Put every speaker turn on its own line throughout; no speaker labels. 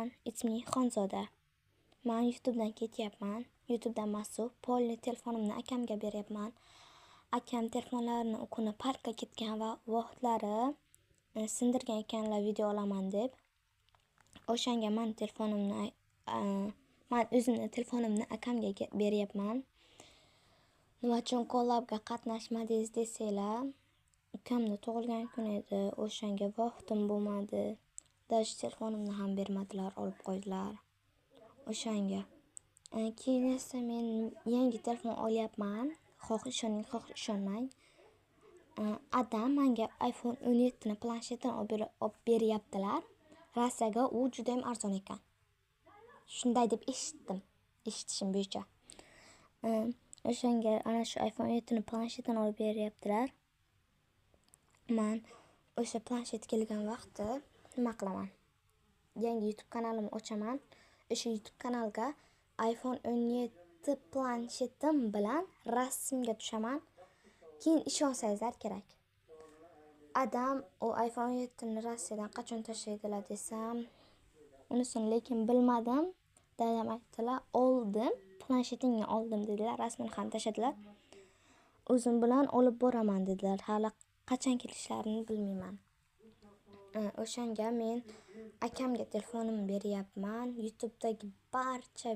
everyone, it's me Xonzoda. Men YouTubedan ketyapman. YouTubedan mas'ul polni telefonimni akamga beryapman. Akam telefonlarini u kuni parkka ketgan va vaqtlari sindirgan ekanlar video olaman deb. O'shanga men o'zimning telefonimni akamga beryapman. Nima uchun kollabga qatnashmadingiz desanglar, ukamning tug'ilgan kuni edi. O'shanga vaqtim bo'lmadi. Даже telefonimni ham bermadilar, olib qo'ydilar. O'shanga. Keyin esa men yangi telefon olyapman. Xoh ishoning, xoh ishonmang. Adam menga iPhone 17 ni planshetini olib beryaptilar. Rossiyaga u juda ham arzon ekan. Shunday deb eshitishim bo'yicha. O'shanga ana shu iPhone 17 ni planshetini olib beryaptilar. Men o'sha planshet kelgan vaqtda nima qilaman? Yangi YouTube kanalimni ochaman. O'sha YouTube kanalga iPhone 17 planshetim bilan rasmga tushaman. Keyin ishonsangizlar kerak. Adam o iPhone 17 ni Rossiyadan qachon tashlaydilar desam, unisini lekin bilmadim. Dadam aytdilar, oldim, planshetingni oldim dedilar, rasmini ham tashladilar. O'zim bilan olib boraman dedilar. Hali qachon kelishlarini bilmayman. O'shanga men akamga telefonimni beryapman. YouTube'dagi barcha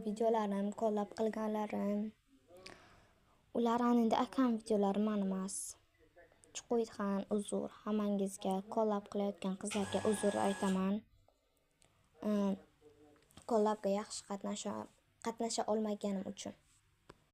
videolarim, kollab qilganlarim. Ular endi akam videolari men emas. Chuqoyxon uzr, hammangizga kollab qilayotgan qizlarga uzr aytaman. Kollabga yaxshi qatnasha olmaganim uchun.